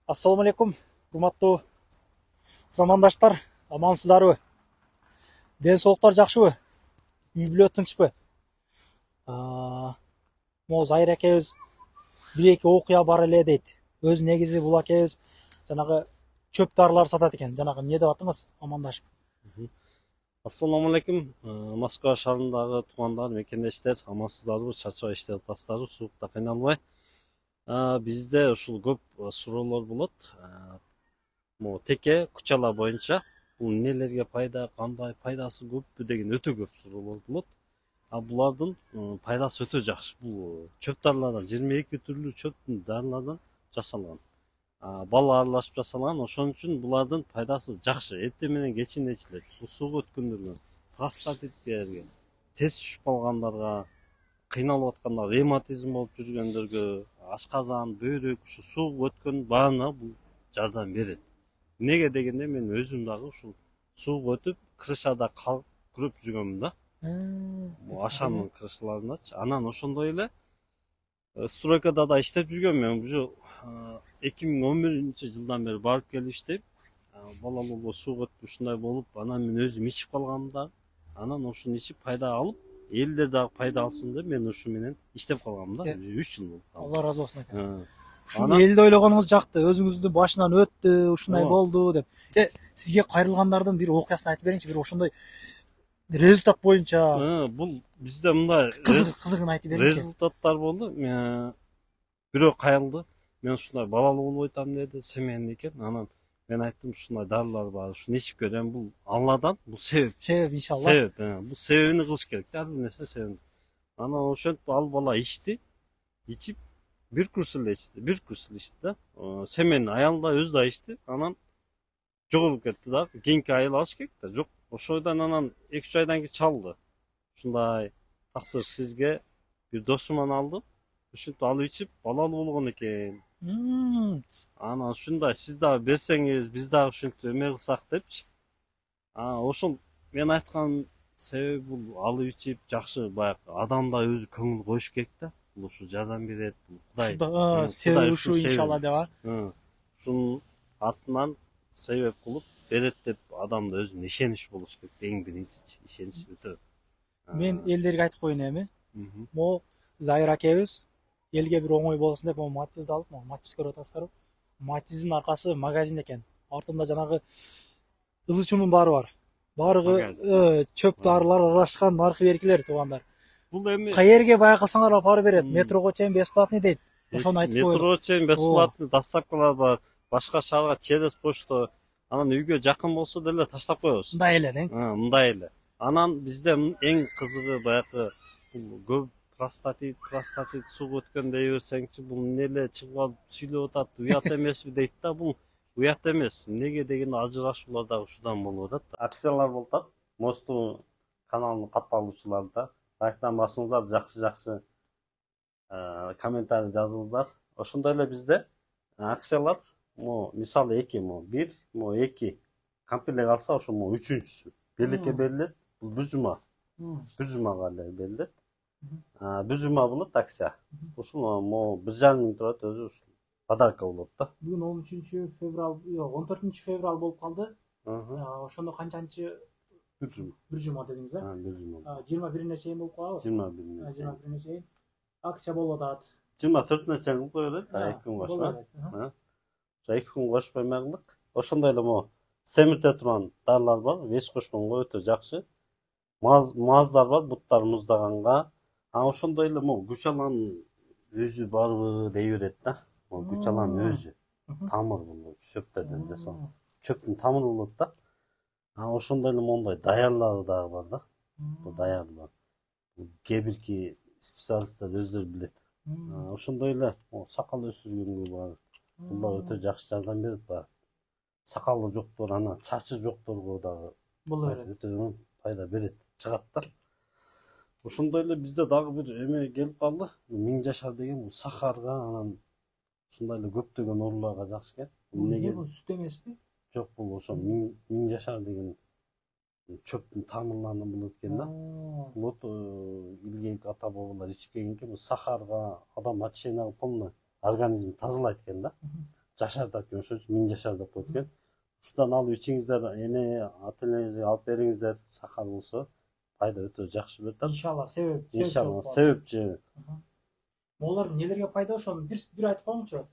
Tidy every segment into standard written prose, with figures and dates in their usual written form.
Ассаламу алейкум, урматтуу замандаштар, амансыздарбы? Ден соолуктар жакшыбы? Үй бүлө тынчпы? Могу Зайыр экебиз бир эки окуя бар эле дейт. Өз негизи бул акебиз жанагы чөп дарылар сатат экен. Жанагы эмне деп атыңыз? Амандашып. Ассаламу алейкум. Москва шаарындагы туугандар, мекендештер, амансыздарбы, чачабай иштеп атасыздарбы, суукта кыйналбай. Бизде ушул көп суроолор болот. Могу теке кучалар боюнча бул эмнелерге пайда, кандай пайдасы көппү деген өтө көп суроолор болот. Булардын пайдасы өтө жакшы. Бул чөп дарылардан 22 түрлүү чөп дарылардан жасалган. Бал аралашып жасалган, ошон үчүн булардын пайдасы жакшы. Эртең менен кечинде ичилет. Суга өткөндөргө, простатиттерге, тез түшүп калгандарга, кыйналып аткандар, ревматизм болуп жүргөндөргө, ашказан, бөйрөк, ушу сууга өткөн баарына бул жардам берет. Эмнеге дегенде мен өзүм дагы ушул сууга өтүп, крышада калып күрөп жүргөмүн да. Ашанын крышаларындачы. Анан ошондой эле стройкада да иштеп жүргөм мен. Уже 2011-жылдан бери барып келип иштеп, балалуу сууга өтүп ушундай болуп, анан мен өзүм ичип калгам да. Анан ошону ичип пайда алып, элдер дагы пайда алсын деп мен ушу менен иштеп калгам да. 3 жыл болуп. Алла разы болсун экен. Ушул элди ойлогонуңуз жакты, өзүңүздүн башынан өттү, ушундай болду деп. Сизге кайрылгандардын бир окуясын айтып бериңичи, бир ошондой результат боюнча. Бул бизде мындай кызыгын айтып бериңичи. Результаттар болду. Бирөө кайрылды. Мен ушундай балалуу болуп атам деди, семейный экен. Анан мен айттым, ушундай дарылар бар, ушуну ичип көрөм. Бул Алладан, бул себеп. Себеп иншалла. Себеп, бул себебини кылыш керек. Ар бир нерсе себебин. Анан ошентип ал бала ичти. Ичип бир курс эле ичти да. Семейный аял да өзү да ичти. Анан жоголуп кетти да. Кийинки айыл алыш керек да. Жок. Ошойдон анан 2-3 айдан кийин чалды. Ушундай таксыр сизге бир досуман алдым. Ушинтип алып ичип балалуу болгон экен. Анан ушундай сиз дагы берсеңиз, биз дагы ушинтип эме кылсак депчи. Ошол мен айткан себеби бул алып ичип жакшы баягы адамда өзү көңүл коюш керек да. Бул ушу жардам берет, Кудай. Себеби ушу иншалла деп Ушунун артынан себеп кылып берет деп адамда өзүнө ишенич болуш керек. Эң биринчи ишенич өтө. Мен элдерге айтып коеюн эми. Могу Зайыр акебиз элге бир оңой болсун деп Матизди алып, Матиз көрүп атасыздарбы? Матиздин аркасы магазин экен. Артында жанагы ызы чумдун баары бар. Баарыгы чөп дарылар аралашкан наркы беркилер туугандар. Бул эми каерге бая кылсаңар апарып берет. Метрого чейин бесплатный дейт. Ошону айтып коелу. Метрого чейин бесплатный доставкалар бар. Башка шаарга через почту. Анан үйгө жакын болсо деле таштап коебуз. Мындай эле дең. Мындай эле. Анан бизде эң кызыгы баягы бул көп простатит сууга өткөн дей берсеңчи, бул эмне эле чыгып алып сүйлөп атат, уят эмеспи дейт да. Бул уят эмес. Эмнеге дегенде ажырашуулар дагы ушудан болуп атат. Акциялар болуп атат. Мосту каналынын катталуучуларында лайктан басыңыздар, жакшы комментарий жазыңыздар. Ошондой эле бизде акциялар, мисалы 1, 2 комплект алса, ошо 3-үчүсү белекке берилет. Бул бир жума. Бир жумага эле берилет. Бир жума болот акция. Ушул 1,5 миң турат, өзү ушул подарка болот да. Бүгүн 13 февраль, 14 февраль болуп калды. Ошондо канчанчы? Бир жума дедиңиз, Бир жума. 21-ине чейин болуп калабы? 21-ине чейин акция болуп атат. 24-үнө чейин кылып кое берет, 2 күн кошпой. 2 күн кошпой маңдык. Ошондой эле семирте турган дарылар бар, вес кошконго өтө жакшы. Маздар бар, буттар муздаганга. Ошондой эле күчаланын өзү барбы дей берет да. Күчаланын өзү. Тамыр бул чөптөрдөн жасалган. Чөптүн тамыры болот да. Ошондой эле мондай даярлары дагы бар да. Бул даярлар. Кээ бирки специалисттер өздөрү билет. Ошондой эле сакал өстүргөнгө бар. Булар өтө жакшы жардам берет бар. Сакалы жоктор, анан чачы жокторго дагы өтө пайда берет, чыгат да. Ошондой эле бизде дагы бир эме келип калды. 1000 жашар деген бул сахарга, анан ушундай эле көптөгөн ооруларга жакшы экен. Эмне бул сүт эмеспи? Жок, бул ошо 1000 жашар деген чөптүн тамырларынан болот экен да. Бул илгейки ата бабалар ичип келген экен. Бул сахарга, адам очищение полный организм тазалайт экен да. жашар экен, ошон үчүн 1000 жашар деп коет экен. Ушудан алып ичиңиздер, эне ата энеңизге алып бериңиздер, сахар болсо пайда өтө жакшы берет. Иншалла, себеп Иншалла, себепчи. Могулар нелерге пайда ошону бир айтып коюңчу.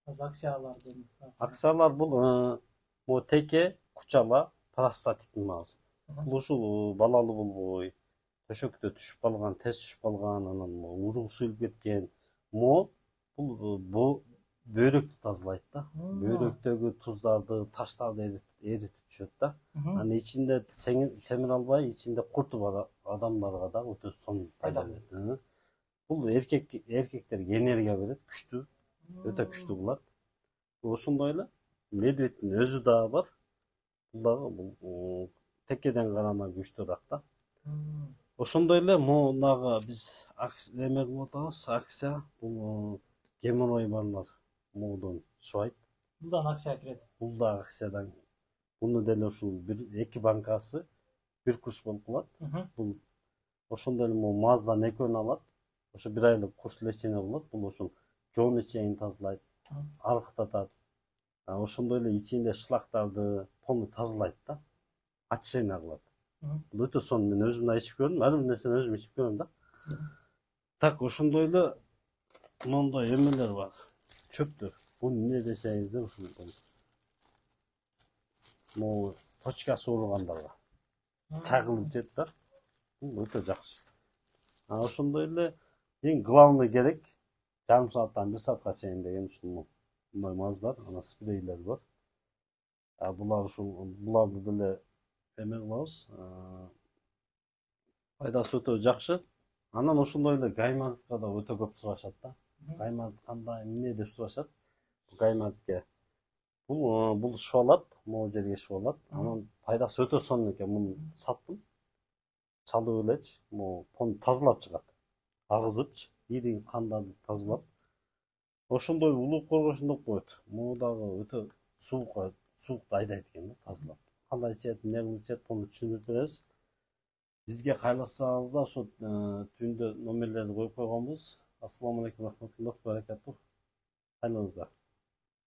Акциялардын. Акциялар бул могу теке, кучала, простатиттин магызы. Бул ушул балалуу болбой, төшөктө түшүп калган, тез түшүп калган, анан уруу суюлуп кеткен. Бул бөйрөктү тазалайт да. Бөйрөктөгү туздарды, таштарды эритип түшөт да. Анын ичинде семире албай, ичинде курту бар адамдарга да өтө сонун пайда берет. Бул эркектерге энергия берет, күчтүү, өтө күчтүү кылат. Ошондой эле медведтин өзү дагы бар. Бул дагы текеден караганда күчтүүрөөк да. Ошондой эле мунага биз эме кылып атабыз, акция. Бул геморрой барлар муудан шыбайт. Бул да акцияга кирет. Бул да акциядан. Буну деле ушул 2 банкасы 1 курс болуп калат. Бул ошондой эле маздан экөөнү алат. Ошо 1 айлык курс лечение болот. Бул ошол жон ичегин тазалайт, арыктатат. Ошондой эле ичинде шлактарды полный тазалайт да. Очищение кылат. Бул өтө сонун, мен өзүм да ичип көрдүм, ар бир нерсени өзүм ичип көрөм да. Так, ошондой эле моундай эмелер бар. Чөптөр. Бул эмне десеңиздер, ушул могу почкасы ооругандарга чагылып жет да. Бул өтө жакшы. Ошондой эле эң главный керек жарым сааттан 1 саатка чейин деген ушул мындай маздар, анан спрейлер бар. Буларды деле эме кылабыз. Пайдасы өтө жакшы. Анан ошондой эле гаймартка да өтө көп сурашат да. Гаймарт кандай, эмне деп сурашат. Гаймартке бул шыбалат, могу жерге шыбалат. Анан пайдасы өтө сонун экен. Муну саттым. Чалып элечи, могу тазалап чыгат. Агызыпчы, ири кандарды тазалап. Ошондой улук коргошун деп коет. Могу дагы өтө суукту айдайт экен да, тазалап. Кандай ичет, эмне кылып ичет, буну түшүндүрүп беребиз. Бизге кайрылсаңыздар, ошо түндө номерлерди коюп койгонбуз. Ассаламу алейкум, рахматуллах, баракатух. Кайрылыңыздар.